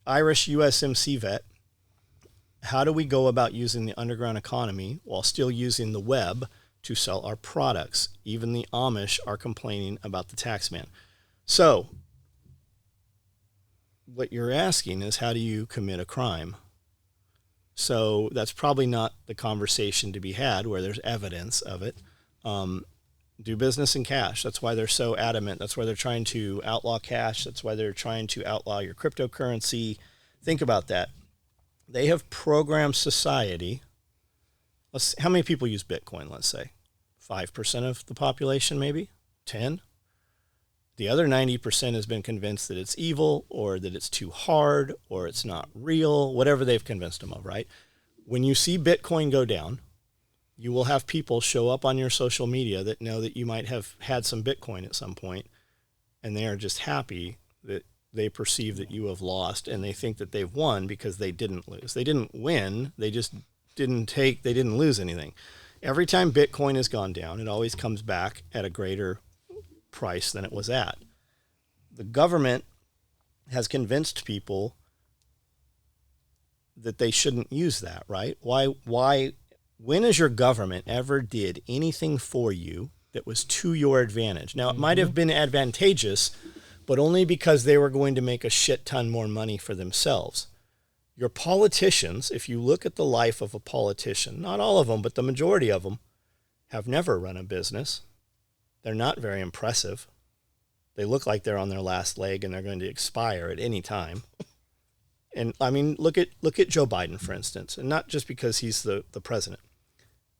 Irish USMC vet, how do we go about using the underground economy while still using the web to sell our products? Even the Amish are complaining about the tax man. So what you're asking is, how do you commit a crime? So that's probably not the conversation to be had where there's evidence of it. Do business in cash. That's why they're so adamant. That's why they're trying to outlaw cash. That's why they're trying to outlaw your cryptocurrency. Think about that. They have programmed society. How many people use Bitcoin, let's say? 5% of the population, maybe? 10? The other 90% has been convinced that it's evil, or that it's too hard, or it's not real, whatever they've convinced them of, right? When you see Bitcoin go down, you will have people show up on your social media that know that you might have had some Bitcoin at some point, and they are just happy that they perceive that you have lost, and they think that they've won because they didn't lose. They didn't win. They just they didn't lose anything. Every time Bitcoin has gone down, it always comes back at a greater price than it was at. The government has convinced people that they shouldn't use that, right? Why, when has your government ever did anything for you that was to your advantage? Now, it might have been advantageous, but only because they were going to make a shit ton more money for themselves. Your politicians, if you look at the life of a politician, not all of them, but the majority of them, have never run a business. They're not very impressive. They look like they're on their last leg and they're going to expire at any time. And I mean, look at Joe Biden, for instance, and not just because he's the president.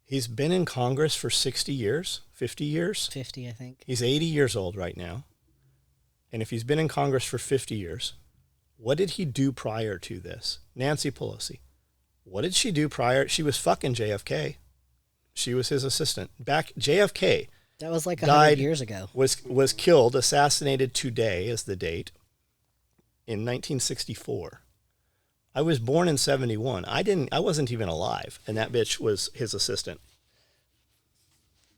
He's been in Congress for 60 years, 50 years. 50, I think. He's 80 years old right now. And if he's been in Congress for 50 years, what did he do prior to this? Nancy Pelosi. What did she do prior? She was fucking JFK. She was his assistant. Back JFK. That was like 100 years ago. Was killed, assassinated today is the date, in 1964. I was born in 71. I wasn't even alive, and that bitch was his assistant.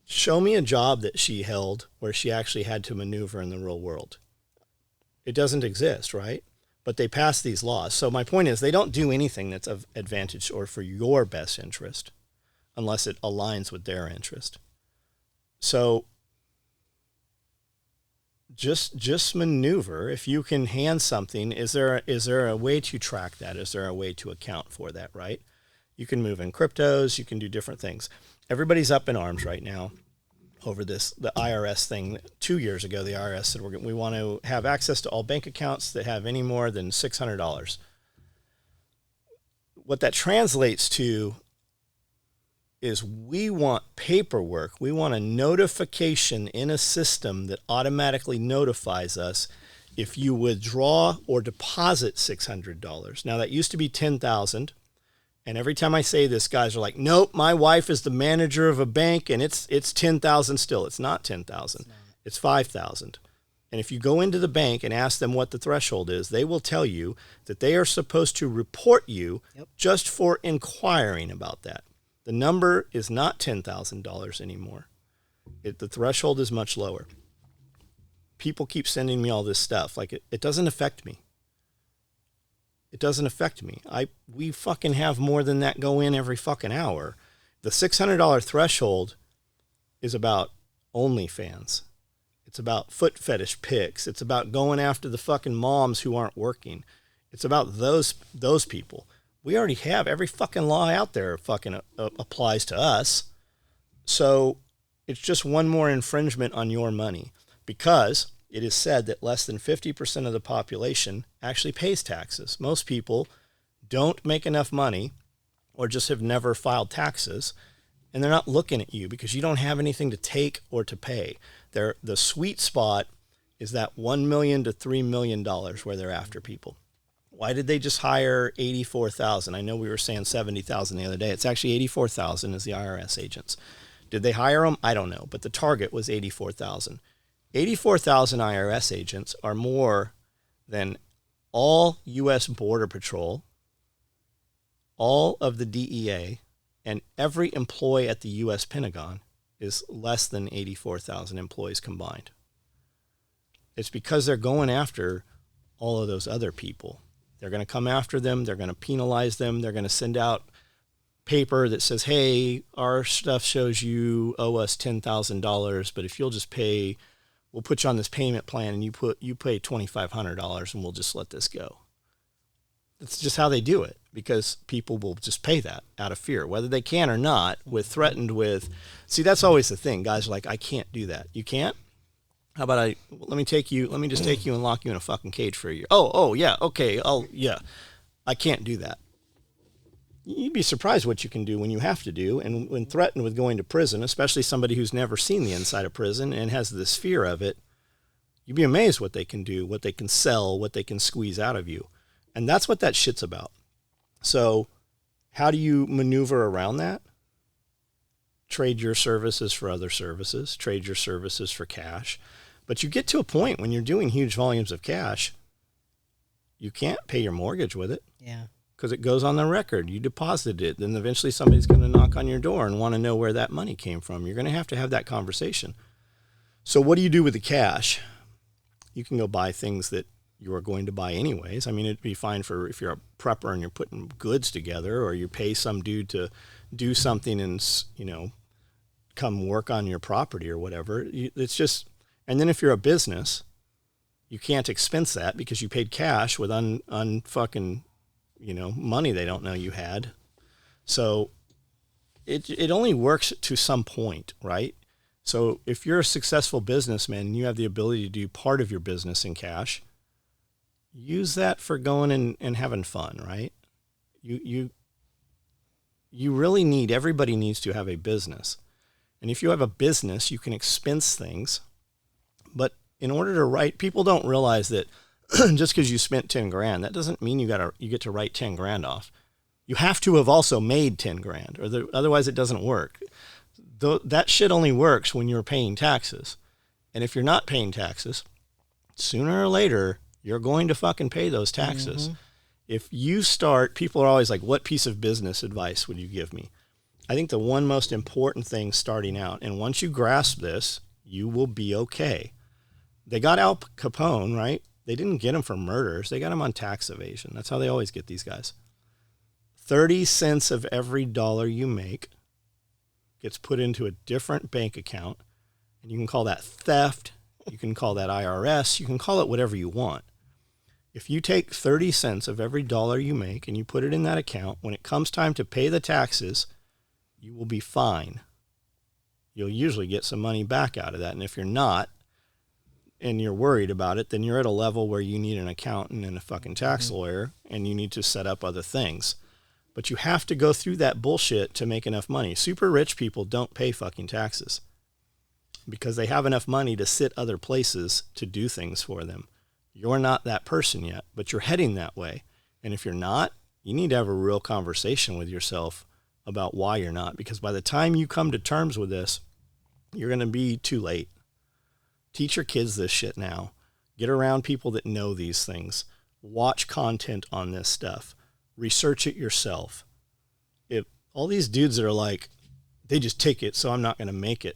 Show me a job that she held where she actually had to maneuver in the real world. It doesn't exist, right? But they pass these laws. So my point is, they don't do anything that's of advantage or for your best interest unless it aligns with their interest. So just maneuver. If you can hand something, is there a way to track that? Is there a way to account for that, right? You can move in cryptos. You can do different things. Everybody's up in arms right now over the IRS thing. 2 years ago, the IRS said we want to have access to all bank accounts that have any more than $600. What that translates to is we want paperwork. We want a notification in a system that automatically notifies us if you withdraw or deposit $600. Now, that used to be $10,000. And every time I say this, guys are like, nope, my wife is the manager of a bank and it's $10,000 still. It's not $10,000. It's $5,000. And if you go into the bank and ask them what the threshold is, they will tell you that they are supposed to report you just for inquiring about that. The number is not $10,000 anymore. The threshold is much lower. People keep sending me all this stuff. Like, it doesn't affect me. It doesn't affect me. We fucking have more than that go in every fucking hour. The $600 threshold is about OnlyFans. It's about foot fetish pics. It's about going after the fucking moms who aren't working. It's about those people. We already have every fucking law out there fucking applies to us. So it's just one more infringement on your money, because it is said that less than 50% of the population actually pays taxes. Most people don't make enough money or just have never filed taxes, and they're not looking at you because you don't have anything to take or to pay. The sweet spot is that $1 million to $3 million where they're after people. Why did they just hire 84,000? I know we were saying 70,000 the other day. It's actually 84,000 as the IRS agents. Did they hire them? I don't know, but the target was 84,000. 84,000 IRS agents are more than all U.S. Border Patrol, all of the DEA, and every employee at the U.S. Pentagon is less than 84,000 employees combined. It's because they're going after all of those other people. They're going to come after them. They're going to penalize them. They're going to send out paper that says, hey, our stuff shows you owe us $10,000, but if you'll just pay, we'll put you on this payment plan and you pay $2,500 and we'll just let this go. That's just how they do it, because people will just pay that out of fear, whether they can or not, threatened with, see, that's always the thing. Guys are like, I can't do that. You can't? How about let me just take you and lock you in a fucking cage for a year. Oh, yeah. Okay. I can't do that. You'd be surprised what you can do when you have to do. And when threatened with going to prison, especially somebody who's never seen the inside of prison and has this fear of it, you'd be amazed what they can do, what they can sell, what they can squeeze out of you. And that's what that shit's about. So how do you maneuver around that? Trade your services for other services, trade your services for cash. But you get to a point when you're doing huge volumes of cash, you can't pay your mortgage with it. Yeah. Because it goes on the record. You deposited it. Then eventually somebody's going to knock on your door and want to know where that money came from. You're going to have that conversation. So what do you do with the cash? You can go buy things that you are going to buy anyways. I mean, it'd be fine for if you're a prepper and you're putting goods together, or you pay some dude to do something and, come work on your property or whatever. It's just, and then if you're a business, you can't expense that because you paid cash with unfucking, money they don't know you had. So it only works to some point, right? So if you're a successful businessman and you have the ability to do part of your business in cash, use that for going and having fun, right? You really everybody needs to have a business. And if you have a business, you can expense things. But in order to write, people don't realize that just because you spent 10 grand, that doesn't mean you get to write 10 grand off. You have to have also made 10 grand, otherwise it doesn't work. That shit only works when you're paying taxes. And if you're not paying taxes, sooner or later, you're going to fucking pay those taxes. Mm-hmm. If you start, people are always like, what piece of business advice would you give me? I think the one most important thing starting out, and once you grasp this, you will be okay. They got Al Capone, right? They didn't get him for murders. They got him on tax evasion. That's how they always get these guys. 30 cents of every dollar you make gets put into a different bank account, and you can call that theft. You can call that IRS. You can call it whatever you want. If you take 30 cents of every dollar you make and you put it in that account, when it comes time to pay the taxes, you will be fine. You'll usually get some money back out of that. And if you're not, and you're worried about it, then you're at a level where you need an accountant and a fucking tax lawyer, and you need to set up other things. But you have to go through that bullshit to make enough money. Super rich people don't pay fucking taxes because they have enough money to sit other places to do things for them. You're not that person yet, but you're heading that way. And if you're not, you need to have a real conversation with yourself about why you're not, because by the time you come to terms with this, you're going to be too late. Teach your kids this shit now. Get around people that know these things. Watch content on this stuff. Research it yourself. If all these dudes that are like, they just take it, so I'm not going to make it.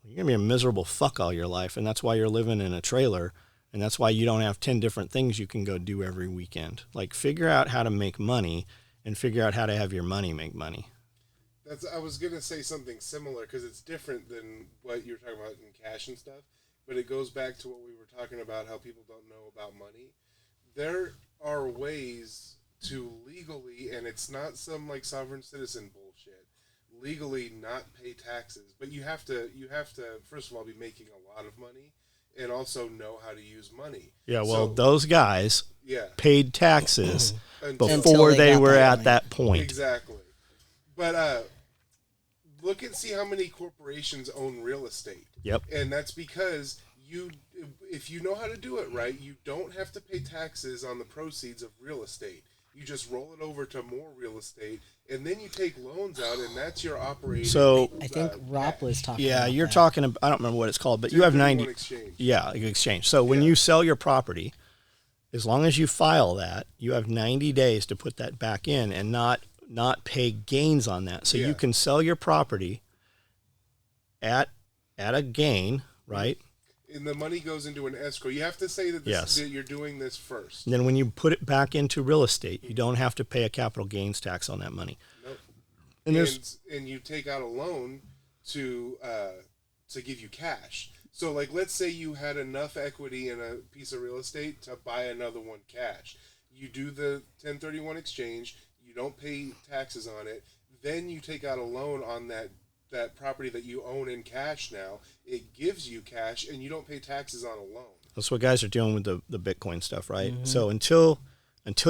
You're going to be a miserable fuck all your life, and that's why you're living in a trailer, and that's why you don't have 10 different things you can go do every weekend. Like, figure out how to make money and figure out how to have your money make money. I was going to say something similar because it's different than what you were talking about in cash and stuff, but it goes back to what we were talking about, how people don't know about money. There are ways to legally, and it's not some like sovereign citizen bullshit, legally not pay taxes, but you have to first of all be making a lot of money and also know how to use money. Yeah, well, those guys paid taxes Until they were at that point. Exactly. But see how many corporations own real estate. Yep. And that's because if you know how to do it right, you don't have to pay taxes on the proceeds of real estate. You just roll it over to more real estate, and then you take loans out, and that's your operating. So I think Rob was talking. Yeah, about you're that. talking about, I don't remember what it's called, but you have 90. Exchange. Yeah, exchange. So when you sell your property, as long as you file that, you have 90 days to put that back in and not pay gains on that. So you can sell your property at a gain, right? And the money goes into an escrow. You have to say that, that you're doing this first. And then when you put it back into real estate, you don't have to pay a capital gains tax on that money. Nope. And you take out a loan to give you cash. So, like, let's say you had enough equity in a piece of real estate to buy another one cash. You do the 1031 exchange. You don't pay taxes on it. Then you take out a loan on that property that you own in cash now. It gives you cash, and you don't pay taxes on a loan. That's what guys are doing with the Bitcoin stuff, right? Mm-hmm. So until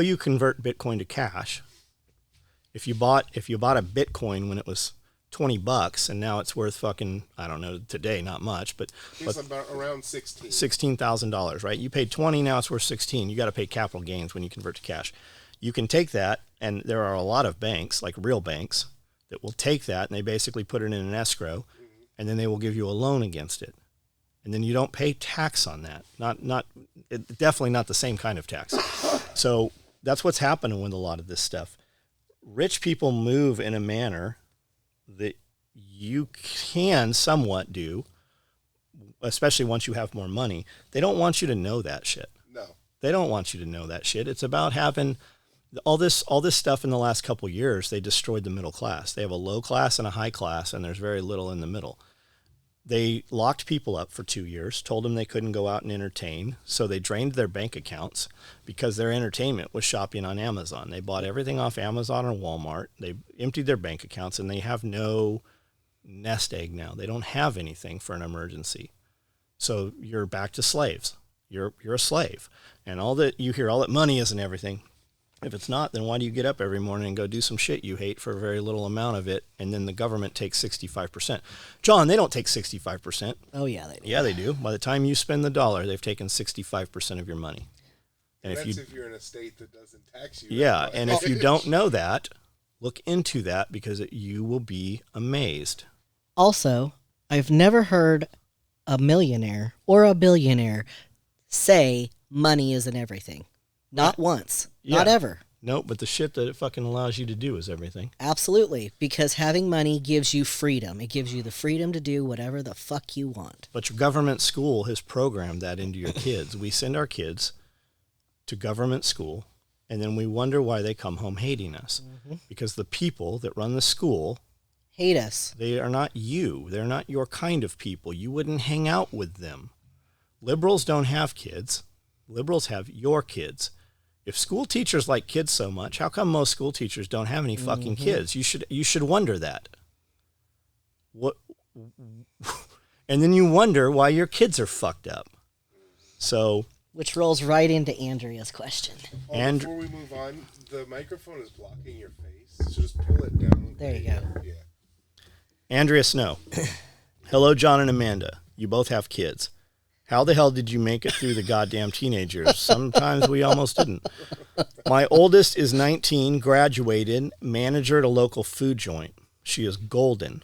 you convert Bitcoin to cash, if you bought a Bitcoin when it was $20 and now it's worth fucking, I don't know, today, not much, but about around $16,000, right? You paid 20, now it's worth 16. You got to pay capital gains when you convert to cash. You can take that, and there are a lot of banks, like real banks, that will take that and they basically put it in an escrow, and then they will give you a loan against it, and then you don't pay tax on that. Definitely not the same kind of tax. So that's what's happening with a lot of this stuff. Rich people move in a manner that you can somewhat do, especially once you have more money. They don't want you to know that shit. No, they don't want you to know that shit. It's about having all this stuff. In the last couple of years, they destroyed the middle class. They have a low class and a high class, and there's very little in the middle. They locked people up for 2 years, told them they couldn't go out and entertain, so they drained their bank accounts because their entertainment was shopping on Amazon. They bought everything off Amazon or Walmart. They emptied their bank accounts, and they have no nest egg now. They don't have anything for an emergency. So you're back to slaves. You're a slave. And you hear all that money isn't everything. If it's not, then why do you get up every morning and go do some shit you hate for a very little amount of it, and then the government takes 65%? John, they don't take 65%. Oh, yeah, they do. Yeah, they do. By the time you spend the dollar, they've taken 65% of your money. And if you're in a state that doesn't tax you. Yeah, and if you don't know that, look into that, because you will be amazed. Also, I've never heard a millionaire or a billionaire say money isn't everything. Not once. Yeah. Not ever. No, but the shit that it fucking allows you to do is everything. Absolutely. Because having money gives you freedom. It gives you the freedom to do whatever the fuck you want. But your government school has programmed that into your kids. We send our kids to government school, and then we wonder why they come home hating us. Mm-hmm. Because the people that run the school hate us. They are not you. They're not your kind of people. You wouldn't hang out with them. Liberals don't have kids. Liberals have your kids. If school teachers like kids so much, how come most school teachers don't have any fucking kids? You should wonder that. What? And then you wonder why your kids are fucked up. So, which rolls right into Andrea's question. Before we move on, the microphone is blocking your face, so just pull it down. There you go. Yeah. Andrea Snow. Hello, John and Amanda. You both have kids. How the hell did you make it through the goddamn teenage years? Sometimes we almost didn't. My oldest is 19, graduated, manager at a local food joint. She is golden.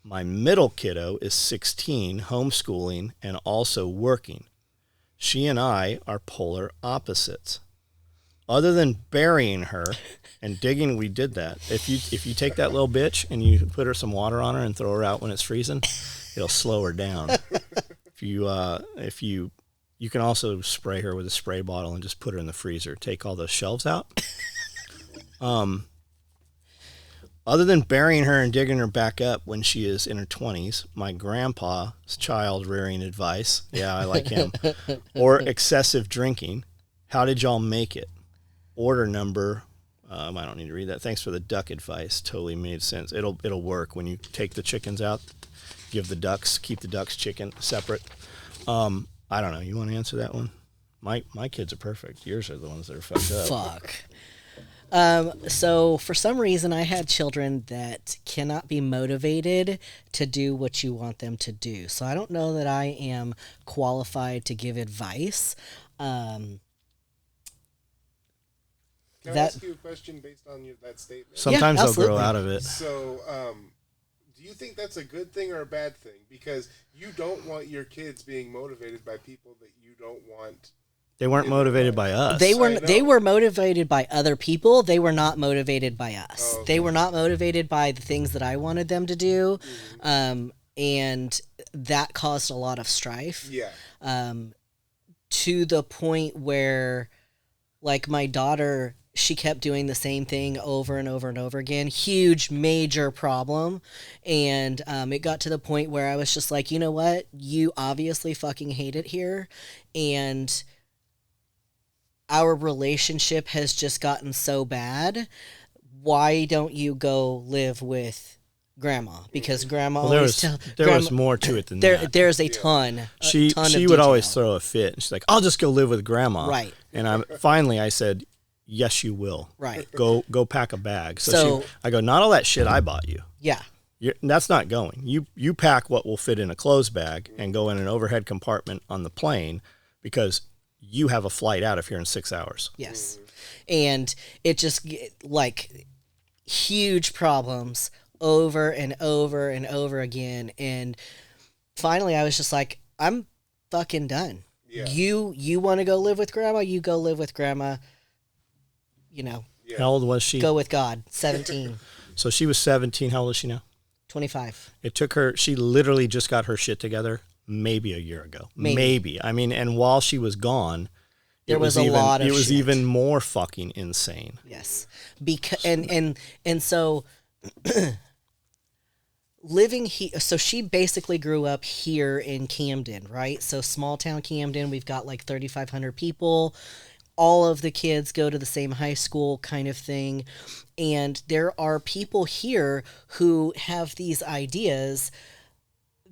My middle kiddo is 16, homeschooling, and also working. She and I are polar opposites. Other than burying her and digging, we did that. If you take that little bitch and you put her some water on her and throw her out when it's freezing, it'll slow her down. If you can also spray her with a spray bottle and just put her in the freezer. Take all the shelves out. Other than burying her and digging her back up when she is in her 20s, my grandpa's child rearing advice, yeah, I like him, or excessive drinking, how did y'all make it? Order number, I don't need to read that. Thanks for the duck advice. Totally made sense. It'll work when you take the chickens out. Keep the ducks chicken separate. I don't know. You want to answer that one? My kids are perfect. Yours are the ones that are fucked up. Fuck. So for some reason I had children that cannot be motivated to do what you want them to do. So I don't know that I am qualified to give advice. Can I ask you a question based on that statement? Sometimes they'll grow out of it. So, do you think that's a good thing or a bad thing? Because you don't want your kids being motivated by people that you don't want. They weren't motivated by us. They were motivated by other people. They were not motivated by us. Oh, okay. They were not motivated by the things that I wanted them to do. and that caused a lot of strife. Yeah. To the point where, like, my daughter, she kept doing the same thing over and over and over again. Huge, major problem. And it got to the point where I was just like, you know what? You obviously fucking hate it here. And our relationship has just gotten so bad. Why don't you go live with grandma? Because grandma always there was more to it than that. There's a ton. She would always throw a fit. And she's like, "I'll just go live with grandma." Right. And I said, "Yes, you will. Right. Go pack a bag." So I go, "Not all that shit I bought you. Yeah. That's not going. You pack what will fit in a clothes bag and go in an overhead compartment on the plane because you have a flight out of here in 6 hours." Yes. And it just, like, huge problems over and over and over again. And finally I was just like, I'm fucking done. Yeah. You want to go live with grandma? You go live with grandma. You know, Yeah. How old was she? go with God. 17, So she was 17. How old is she now? 25. It took her, she literally just got her shit together maybe a year ago. Maybe. I mean, and while she was gone, There was a lot of it was shit. even more fucking insane. Yes. Because and so living here, so she basically grew up here in Camden, right? So small town Camden, we've got like 3,500 people. All of the kids go to the same high school, kind of thing. And there are people here who have these ideas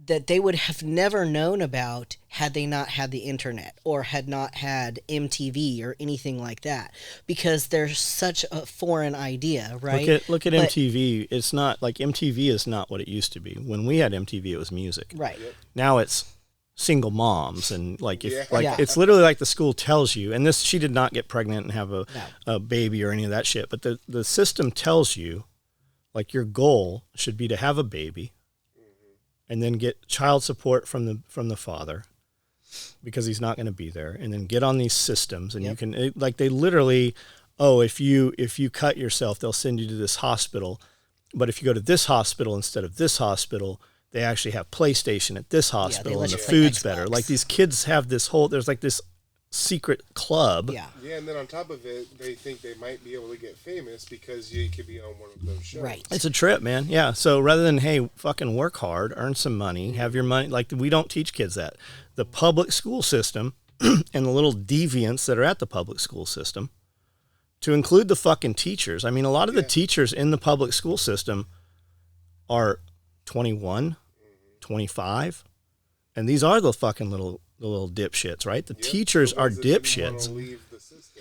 that they would have never known about had they not had the internet or had not had MTV or anything like that, because there's such a foreign idea, right? Look at MTV. It's not like MTV is not what it used to be. When we had MTV, it was music. Right. Yep. Now it's single moms and Yeah. it's literally like the school tells you. And this, she did not get pregnant and have a baby or any of that shit. But the system tells you, like, your goal should be to have a baby. And then get child support from the father because he's not going to be there, and then get on these systems, and you can, like, they literally, if you cut yourself, they'll send you to this hospital, but if you go to this hospital instead of this hospital, they actually have PlayStation at this hospital, and the food's better. Like, these kids have this whole, there's like this secret club. Yeah. Yeah, and then on top of it, they think they might be able to get famous because you could be on one of those shows. Right. It's a trip, man. Yeah. So rather than, hey, fucking work hard, earn some money, have your money, like, we don't teach kids that. The public school system and the little deviants that are at the public school system, to include the fucking teachers. I mean, a lot of the teachers in the public school system are 21, 25, and these are the fucking little dipshits, right? The teachers are dipshits.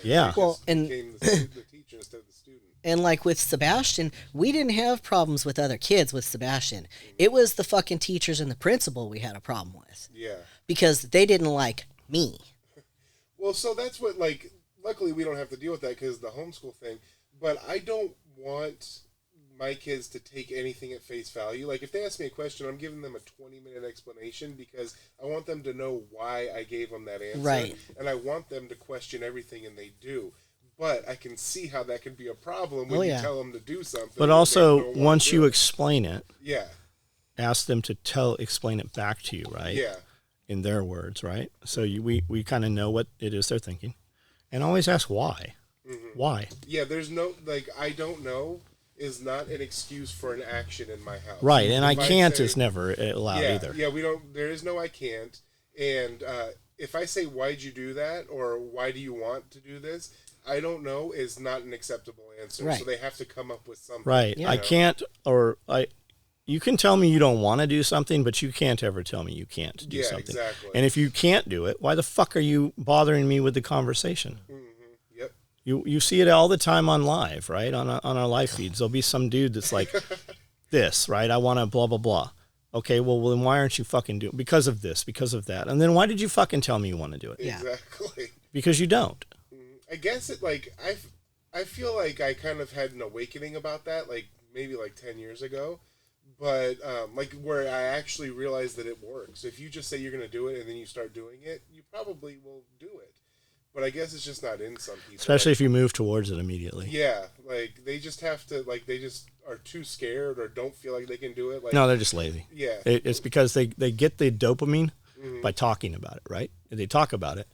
Yeah. Well, and the teacher instead of the student. And like with Sebastian, we didn't have problems with other kids with Sebastian. It was the fucking teachers and the principal we had a problem with. Yeah. Because they didn't like me. Well, so that's what, like, luckily we don't have to deal with that because the homeschool thing. But I don't want my kids to take anything at face value. Like, if they ask me a question, I'm giving them a 20-minute explanation because I want them to know why I gave them that answer. Right. And I want them to question everything, and they do. But I can see how that can be a problem when you tell them to do something. But also, once you explain it, ask them to explain it back to you, right? Yeah. In their words, right? So we kind of know what it is they're thinking. And always ask why. Mm-hmm. Why? Yeah, there's no, like, I don't know is not an excuse for an action in my house. Right, and I can't is never allowed either. Yeah, there is no I can't. And if I say, why'd you do that? Or why do you want to do this? I don't know is not an acceptable answer. Right. So they have to come up with something. Right. I can't, you can tell me you don't want to do something, but you can't ever tell me you can't do something. Exactly. And if you can't do it, why the fuck are you bothering me with the conversation? Mm-hmm. Yep. You see it all the time on live, right? On our live feeds. There'll be some dude that's like, this, right? I want to blah, blah, blah. Okay, well, then why aren't you fucking doing it? Because of this, because of that. And then why did you fucking tell me you want to do it? Yeah. Exactly. Because you don't. I guess it, like, I feel like I kind of had an awakening about that, like, maybe like 10 years ago. But, like, where I actually realized that it works. If you just say you're going to do it and then you start doing it, you probably will do it. But I guess it's just not in some people. Especially if you move towards it immediately. Yeah, like, they just have to, like, they just are too scared or don't feel like they can do it. Like, No, they're just lazy. Yeah. It's because they get the dopamine by talking about it, right? They talk about it.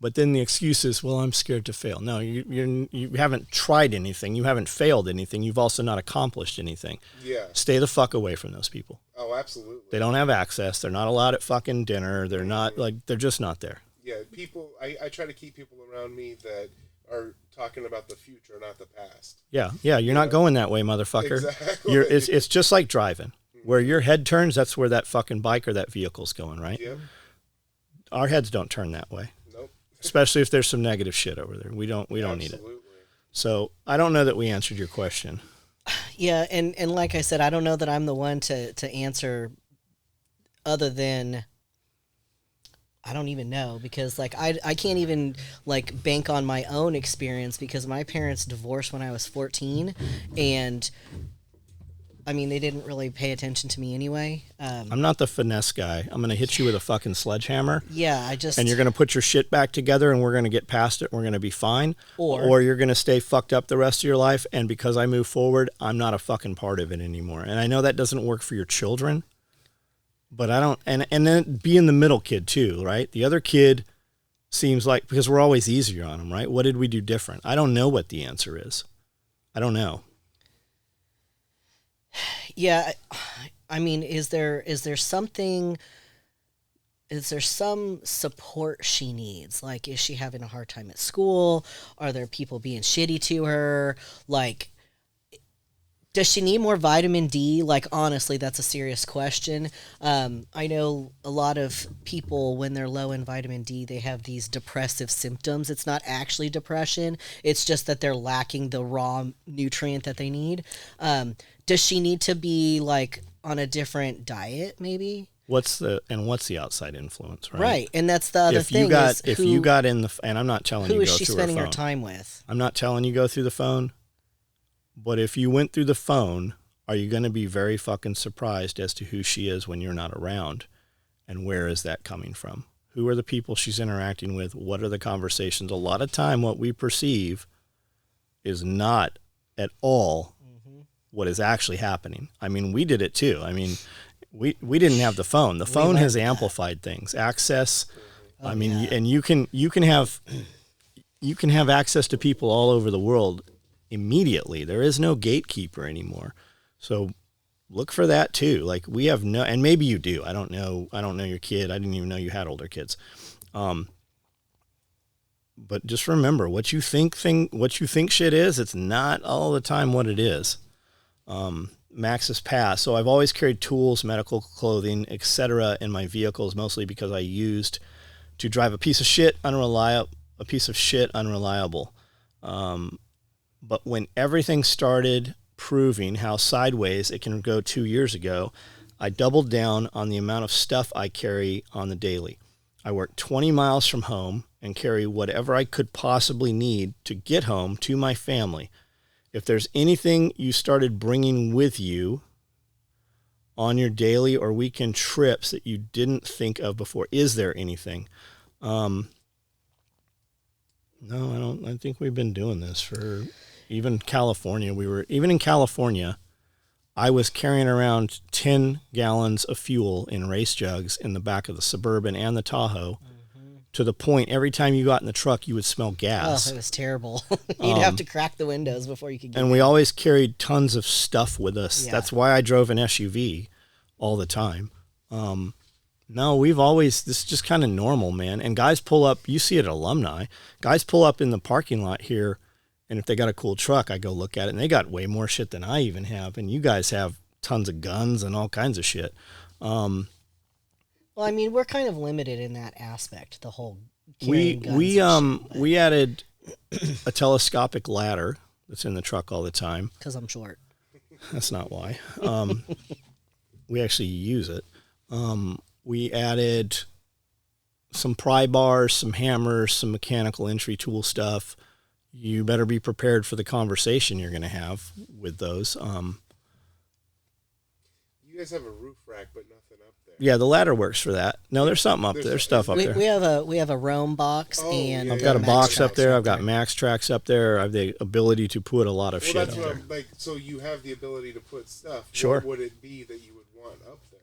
But then the excuse is, well, I'm scared to fail. No, you haven't tried anything. You haven't failed anything. You've also not accomplished anything. Yeah. Stay the fuck away from those people. Oh, absolutely. They don't have access. They're not allowed at fucking dinner. They're not, like, they're just not there. Yeah, people, I try to keep people around me that are talking about the future, not the past. Yeah, you're not going that way, motherfucker. Exactly. It's just like driving. Where your head turns, that's where that fucking bike or that vehicle's going, right? Yep. Our heads don't turn that way. Nope. Especially if there's some negative shit over there. We don't need it. So I don't know that we answered your question. Yeah, and like I said, I don't know that I'm the one to answer, other than I don't even know, because like I can't even like bank on my own experience, because my parents divorced when I was 14, and I mean, they didn't really pay attention to me anyway. I'm not the finesse guy. I'm going to hit you with a fucking sledgehammer. Yeah, and you're going to put your shit back together, and we're going to get past it. We're going to be fine. Or you're going to stay fucked up the rest of your life. And because I move forward, I'm not a fucking part of it anymore. And I know that doesn't work for your children, but I don't. And then being the middle kid too, right? The other kid seems like, because we're always easier on them, right? What did we do different? I don't know what the answer is. I don't know. Yeah, I mean, is there some support she needs? Like, is she having a hard time at school? Are there people being shitty to her? Like, does she need more vitamin D? Like, honestly, that's a serious question. I know a lot of people, when they're low in vitamin D, they have these depressive symptoms. It's not actually depression. It's just that they're lacking the raw nutrient that they need. Does she need to be like on a different diet, maybe? What's the outside influence, right? Right, and that's the other thing. You got in the, and I'm not telling you who go is she through spending her her phone. time with? I'm not telling you go through the phone, but if you went through the phone, are you going to be very fucking surprised as to who she is when you're not around, and where is that coming from? Who are the people she's interacting with? What are the conversations? A lot of time, what we perceive is not at all what is actually happening. I mean, we did it too. I mean, we didn't have the phone. The phone has amplified things. Access. I mean, yeah. and you can have access to people all over the world immediately. There is no gatekeeper anymore. So look for that too. Like, we have no, and maybe you do. I don't know your kid. I didn't even know you had older kids. But just remember, what you think shit is, it's not all the time what it is. Max's past. So I've always carried tools, medical clothing, etc. in my vehicles, mostly because I used to drive a piece of shit unreliable. But when everything started proving how sideways it can go 2 years ago, I doubled down on the amount of stuff I carry on the daily. I work 20 miles from home and carry whatever I could possibly need to get home to my family. If there's anything you started bringing with you on your daily or weekend trips that you didn't think of before, is there anything? No, I don't. I think we've been doing this for even California. Even in California, I was carrying around 10 gallons of fuel in race jugs in the back of the Suburban and the Tahoe. To the point, every time you got in the truck, you would smell gas. Oh, it was terrible. You'd have to crack the windows before you could get in. And we always carried tons of stuff with us. Yeah. That's why I drove an SUV all the time. No, this is just kind of normal, man. And guys pull up, you see it at Alumni, guys pull up in the parking lot here, and if they got a cool truck, I go look at it, and they got way more shit than I even have. And you guys have tons of guns and all kinds of shit. Well, I mean, we're kind of limited in that aspect. The whole we added a telescopic ladder that's in the truck all the time. Because I'm short. That's not why. We actually use it. We added some pry bars, some hammers, some mechanical entry tool stuff. You better be prepared for the conversation you're going to have with those. You guys have a roof rack, but nothing up there. Yeah, the ladder works for that. No, there's something up there. There's stuff up there. We have a Roam box, and I've got a Max box up Tracks there. I've got Max Tracks up there. I have the ability to put a lot of shit up That's there. what I'm like. So you have the ability to put stuff. Sure. What would it be that you would want up there?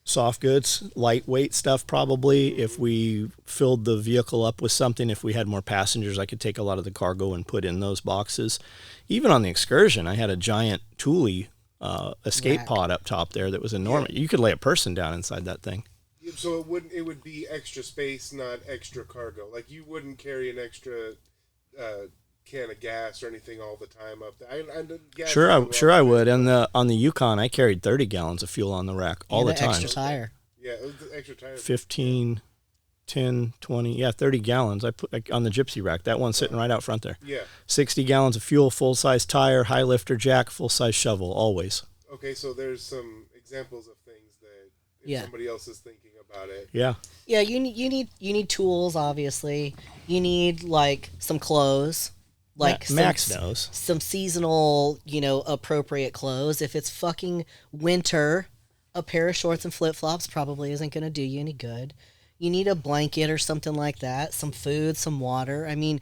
Soft goods, lightweight stuff probably. If we filled the vehicle up with something, if we had more passengers, I could take a lot of the cargo and put in those boxes. Even on the excursion, I had a giant Thule escape pod up top there that was enormous. Yeah. You could lay a person down inside that thing. So it would be extra space, not extra cargo. Like you wouldn't carry an extra can of gas or anything all the time up there. Sure, I would. And on the Yukon, I carried 30 gallons of fuel on the rack all the time. Extra tire. Yeah, it was the extra tire. 15, 10, 20, 30 gallons. I put on the Gypsy rack. That one's sitting right out front there. Yeah. 60 gallons of fuel, full-size tire, high lifter jack, full-size shovel, always. Okay, so there's some examples of things that if somebody else is thinking about it. Yeah. Yeah, you need tools, obviously. You need like some clothes. Like Max knows. Some seasonal, appropriate clothes. If it's fucking winter, a pair of shorts and flip-flops probably isn't going to do you any good. You need a blanket or something like that, some food, some water. I mean,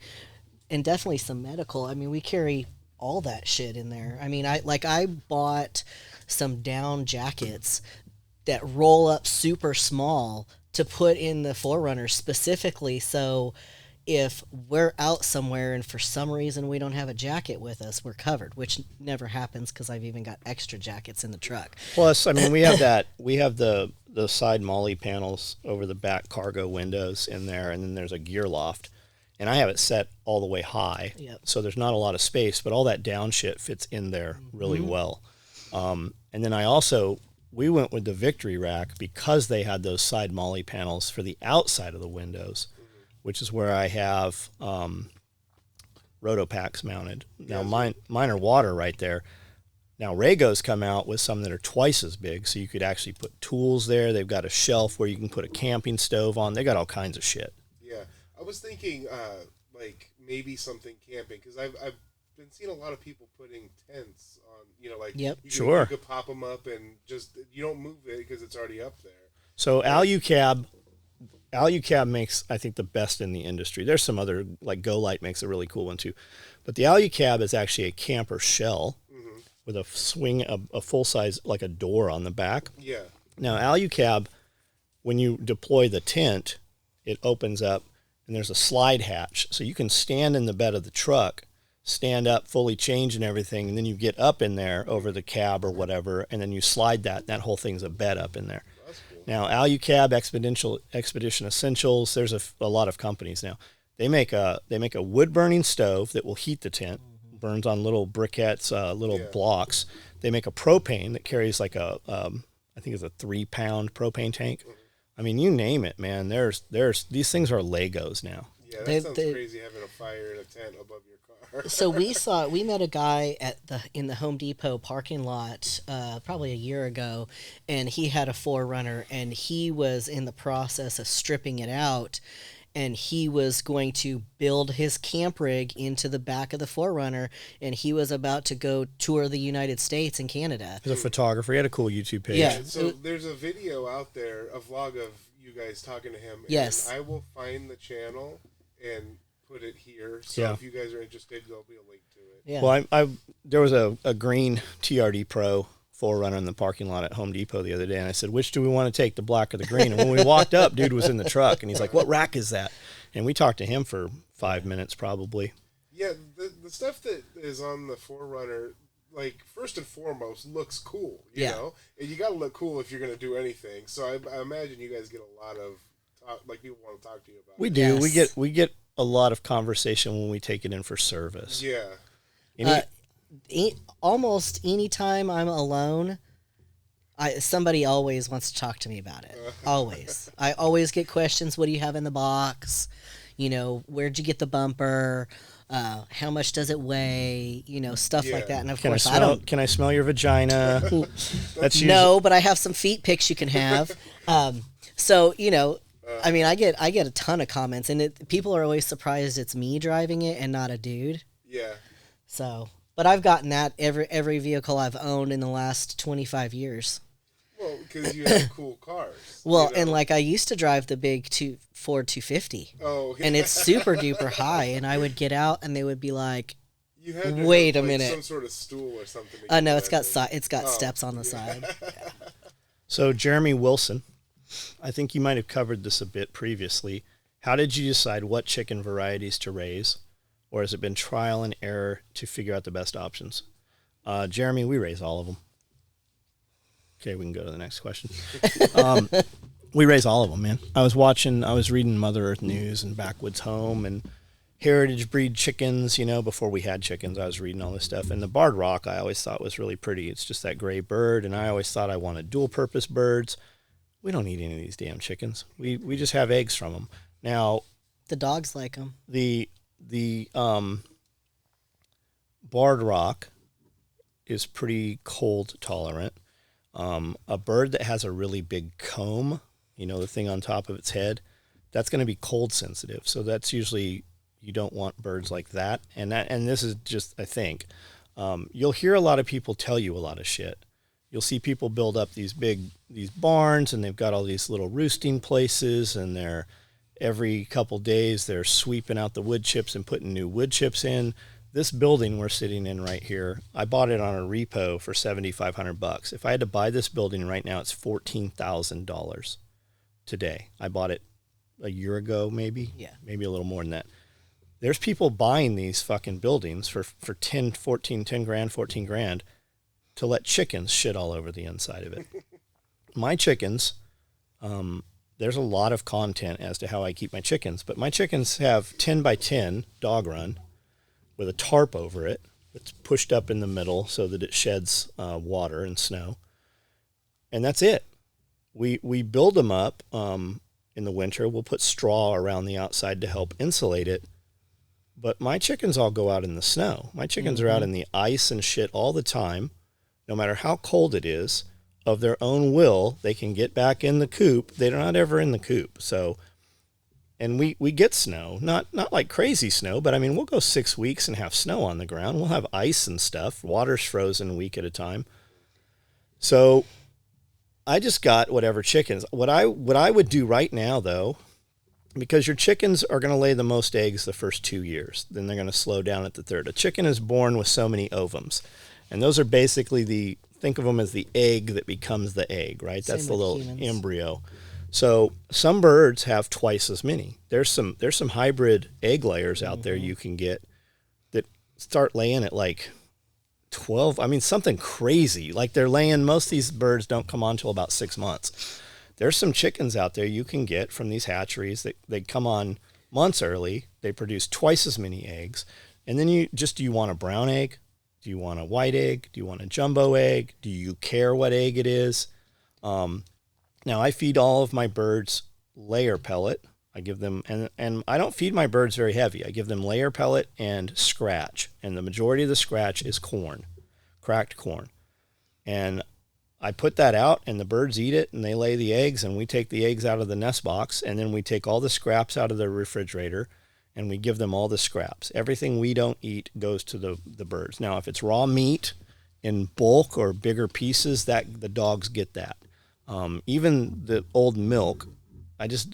and definitely some medical. I mean, we carry all that shit in there. I mean, I bought some down jackets that roll up super small to put in the 4Runner specifically so if we're out somewhere and for some reason we don't have a jacket with us, we're covered, which never happens because I've even got extra jackets in the truck. Plus, I mean, we have the side molly panels over the back cargo windows in there, and then there's a gear loft. And I have it set all the way high, so there's not a lot of space, but all that down shit fits in there really well. And then we went with the Victory rack because they had those side molly panels for the outside of the windows, which is where I have Rotopacks mounted. Now, mine are water right there. Now, Raygo's come out with some that are twice as big, so you could actually put tools there. They've got a shelf where you can put a camping stove on. They got all kinds of shit. Yeah, I was thinking like maybe something camping, because I've been seeing a lot of people putting tents on, you could pop them up and just, you don't move it because it's already up there. So Alucab makes, I think, the best in the industry. There's some other, like Go-Lite makes a really cool one too. But the Alucab is actually a camper shell with a swing, a full-size, like a door on the back. Yeah. Now, Alucab, when you deploy the tent, it opens up and there's a slide hatch. So you can stand in the bed of the truck, stand up, fully change and everything, and then you get up in there over the cab or whatever, and then you slide that, and that whole thing's a bed up in there. Now, Alucab, Expedition Essentials, there's a lot of companies now. They make a wood burning stove that will heat the tent, burns on little briquettes, blocks. They make a propane that carries like I think it's a 3-pound propane tank. I mean, you name it, man. There's these things are Legos now. Yeah, that sounds crazy, having a fire in a tent above your car. So we met a guy in the Home Depot parking lot probably a year ago, and he had a 4Runner, and he was in the process of stripping it out, and he was going to build his camp rig into the back of the 4Runner, and he was about to go tour the United States and Canada. He's a photographer. He had a cool YouTube page. Yeah. So there's a video out there, a vlog of you guys talking to him. Yes. And I will find the channel and put it here. So if you guys are interested, there'll be a link to it. Yeah. Well, there was a green TRD Pro 4Runner in the parking lot at Home Depot the other day, and I said, which do we want to take, the black or the green? And when we walked up, dude was in the truck, and he's like, what rack is that? And we talked to him for 5 minutes probably. Yeah, the stuff that is on the 4Runner, like, first and foremost, looks cool, you know? And you got to look cool if you're going to do anything. So I imagine you guys get a lot of people want to talk to you about it. We do. Yes. We get a lot of conversation when we take it in for service. Yeah. Almost any time I'm alone, somebody always wants to talk to me about it. Always. I always get questions. What do you have in the box? Where'd you get the bumper? How much does it weigh? Stuff like that. And of course, Can I smell your vagina? No, but I have some feet pics you can have. So I mean, I get a ton of comments, and people are always surprised it's me driving it and not a dude. Yeah. So, but I've gotten that every vehicle I've owned in the last 25 years. Well, because you have cool cars. Well, you know? and like I used to drive the big Ford 250. Oh, And it's super duper high. And I would get out and they would be like, you had to wait have, a like, minute. some sort of stool or something. No, it's got steps on the side. Yeah. So Jeremy Wilson, I think you might have covered this a bit previously. How did you decide what chicken varieties to raise? Or has it been trial and error to figure out the best options? Jeremy, we raise all of them. Okay, we can go to the next question. We raise all of them, man. I was reading Mother Earth News and Backwoods Home and heritage breed chickens, before we had chickens. I was reading all this stuff. And the barred rock I always thought was really pretty. It's just that gray bird, and I always thought I wanted dual purpose birds. We don't need any of these damn chickens. We just have eggs from them. Now, the dogs like them. The barred rock is pretty cold tolerant. A bird that has a really big comb, the thing on top of its head, that's going to be cold sensitive. So that's usually, you don't want birds like that. And this is just, I think, you'll hear a lot of people tell you a lot of shit. You'll see people build up these barns, and they've got all these little roosting places, and every couple days they're sweeping out the wood chips and putting new wood chips in. This building we're sitting in right here, I bought it on a repo for $7,500. If I had to buy this building right now, it's $14,000 today. I bought it a year ago, maybe a little more than that. There's people buying these fucking buildings for 10 grand, 14 grand to let chickens shit all over the inside of it. My chickens, there's a lot of content as to how I keep my chickens, but my chickens have 10 by 10 dog run with a tarp over it. It's pushed up in the middle so that it sheds water and snow. And that's it. We build them up in the winter. We'll put straw around the outside to help insulate it. But my chickens all go out in the snow. My chickens are out in the ice and shit all the time. No matter how cold it is, of their own will, they can get back in the coop. They're not ever in the coop. So, and we get snow, not like crazy snow, but I mean, we'll go 6 weeks and have snow on the ground. We'll have ice and stuff. Water's frozen a week at a time. So I just got whatever chickens. What I would do right now, though, because your chickens are going to lay the most eggs the first 2 years. Then they're going to slow down at the third. A chicken is born with so many ovums. And those are basically think of them as the egg that becomes the egg, right? That's the little embryo. So some birds have twice as many. There's some hybrid egg layers out there you can get that start laying at like 12. I mean, something crazy. Like most of these birds don't come on till about 6 months. There's some chickens out there you can get from these hatcheries that they come on months early. They produce twice as many eggs. And then do you want a brown egg? Do you want a white egg? Do you want a jumbo egg? Do you care what egg it is? Now, I feed all of my birds layer pellet. I give them, and I don't feed my birds very heavy. I give them layer pellet and scratch. And the majority of the scratch is corn, cracked corn. And I put that out, and the birds eat it, and they lay the eggs, and we take the eggs out of the nest box, and then we take all the scraps out of the refrigerator, and we give them all the scraps. Everything we don't eat goes to the birds. Now, if it's raw meat in bulk or bigger pieces, that the dogs get that. Even the old milk,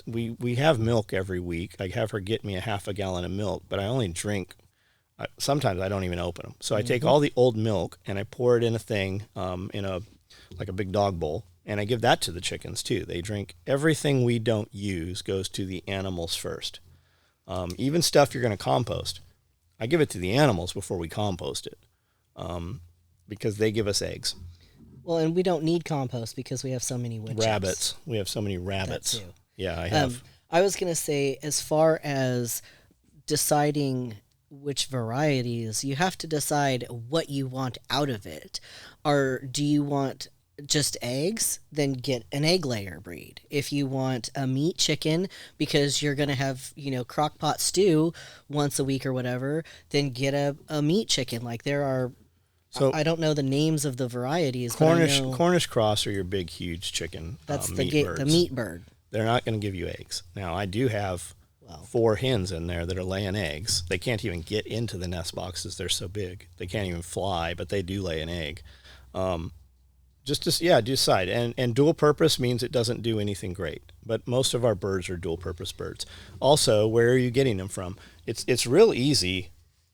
we have milk every week. I have her get me a half a gallon of milk, but I only drink. Sometimes I don't even open them. So I take all the old milk and I pour it in a thing, like a big dog bowl, and I give that to the chickens too. They drink everything we don't use goes to the animals first. Even stuff you're going to compost, I give it to the animals before we compost it, because they give us eggs. Well, and we don't need compost because we have so many wood rabbits. chips. We have so many rabbits. That too. Yeah, I have. I was going to say, as far as deciding which varieties, you have to decide what you want out of it. Or do you want just eggs? Then get an egg layer breed. If you want a meat chicken because you're going to have, crock pot stew once a week or whatever, then get a meat chicken. Like there are, so I don't know the names of the varieties. Cornish cross are your big, huge chicken. That's the meat bird. They're not going to give you eggs. Now, I do have 4 hens in there that are laying eggs. They can't even get into the nest boxes. They're so big. They can't even fly, but they do lay an egg. decide. And dual purpose means it doesn't do anything great. But most of our birds are dual purpose birds. Also, where are you getting them from? It's real easy.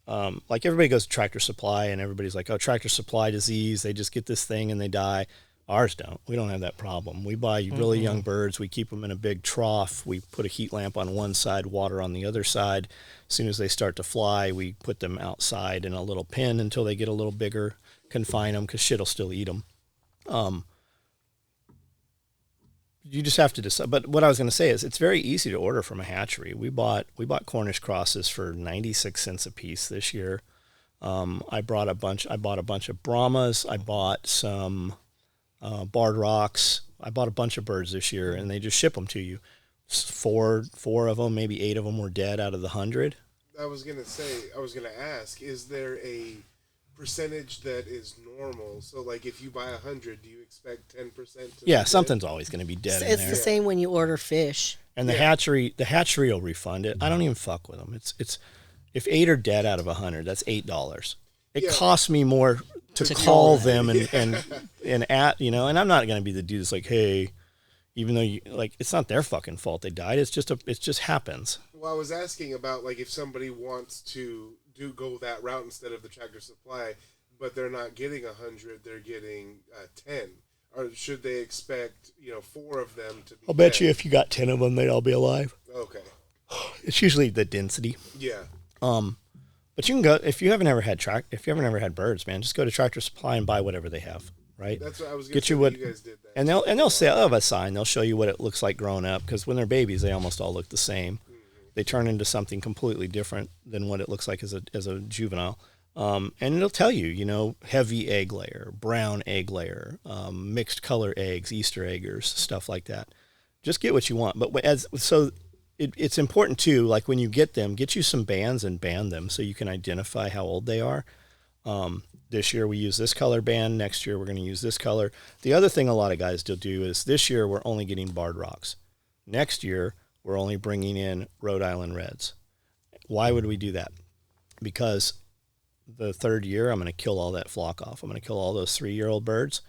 Like everybody goes to Tractor Supply and everybody's like, oh, Tractor Supply disease. They just get this thing and they die. Ours don't. We don't have that problem. We buy really young birds. We keep them in a big trough. We put a heat lamp on one side, water on the other side. As soon as they start to fly, we put them outside in a little pen until they get a little bigger, confine them because shit will still eat them. You just have to decide. But what I was going to say is it's very easy to order from a hatchery. We bought Cornish crosses for 96 cents a piece this year. I bought a bunch of Brahmas. I bought some barred rocks. I bought a bunch of birds this year, and they just ship them to you. Four of them, maybe 8 of them were dead out of the 100. I was gonna ask, is there a percentage that is normal? So, like, if you buy 100, do you expect 10% to? Yeah, something's always going to be dead. It's in there. the same when you order fish. And the hatchery will refund it. I don't even fuck with them. It's if 8 are dead out of 100, that's $8. It costs me more to call them and at, and I'm not going to be the dude that's like, hey, even though it's not their fucking fault they died. It just happens. Well, I was asking about, like, if somebody wants to go that route instead of the Tractor Supply, but they're not getting 100, they're getting 10. Or should they expect 4 of them to be? I'll bet you if you got 10 of them, they'd all be alive. Okay. It's usually the density. Yeah. But you can go if you haven't ever had birds, man. Just go to Tractor Supply and buy whatever they have. Right. That's what I was. Get you what you guys did that. And they'll say, oh, a sign. They'll show you what it looks like growing up because when they're babies, they almost all look the same. Mm-hmm. They turn into something completely different than what it looks like as a juvenile. And it'll tell you, heavy egg layer, brown egg layer, mixed color eggs, Easter eggers, stuff like that. Just get what you want. But it's important too, like when you get them, get you some bands and band them so you can identify how old they are. This year we use this color band. Next year we're going to use this color. The other thing a lot of guys do is this year we're only getting barred rocks. Next year we're only bringing in Rhode Island Reds. Why would we do that? Because the third year I'm going to kill all that flock off. I'm going to kill all those 3-year-old birds,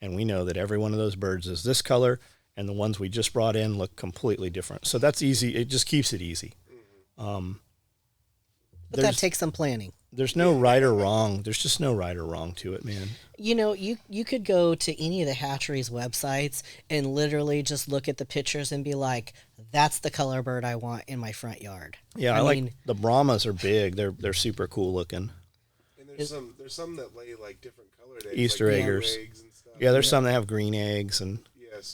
and we know that every one of those birds is this color, and the ones we just brought in look completely different. So that's easy. It just keeps it easy. But that takes some planning. There's no right or wrong. There's just no right or wrong to it, man. You could go to any of the hatcheries' websites and literally just look at the pictures and be like, that's the color bird I want in my front yard. Yeah, I mean, the Brahmas are big. They're super cool looking. And there's some that lay like different colored eggs. Easter eggers. Eggs and stuff. Yeah, there's some that have green eggs and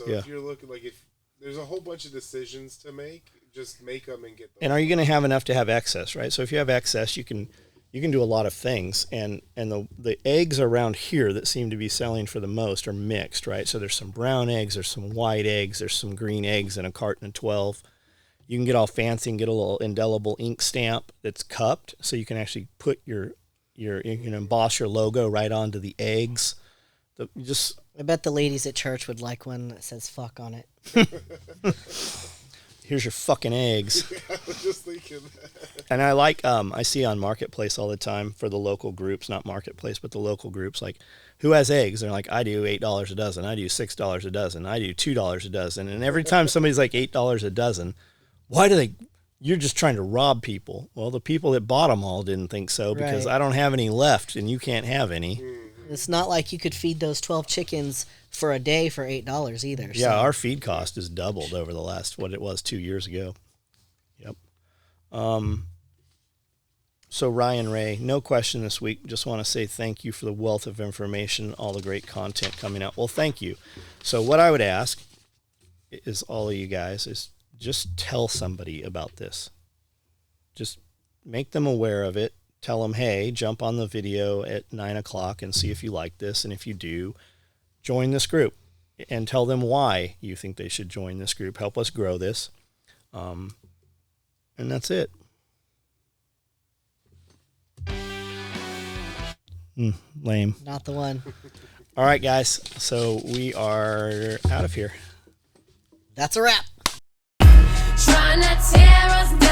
if you're looking if there's a whole bunch of decisions to make, just make them and get them. And are you going to have enough to have excess, right? So if you have excess, you can do a lot of things, and the eggs around here that seem to be selling for the most are mixed, right? So there's some brown eggs, there's some white eggs, there's some green eggs in a carton of 12. You can get all fancy and get a little indelible ink stamp that's cupped, so you can actually put you can emboss your logo right onto the eggs. I bet the ladies at church would like one that says "fuck" on it. Here's your fucking eggs. Yeah, I was just thinking that. And I like, I see on Marketplace all the time for the local groups, not Marketplace, but the local groups, like, who has eggs? They're like, I do $8 a dozen. I do $6 a dozen. I do $2 a dozen. And every time somebody's like $8 a dozen, you're just trying to rob people. Well, the people that bought them all didn't think so because I don't have any left and you can't have any. It's not like you could feed those 12 chickens for a day for $8 either. Yeah, our feed cost has doubled over the last, what it was 2 years ago. Yep. So Ryan Ray, no question this week. Just want to say thank you for the wealth of information, all the great content coming out. Well, thank you. So what I would ask is all of you guys is just tell somebody about this. Just make them aware of it. Tell them, hey, jump on the video at 9:00 and see if you like this. And if you do, join this group and tell them why you think they should join this group. Help us grow this. And that's it. Lame. Not the one. All right, guys. So we are out of here. That's a wrap. Trying to tear us down.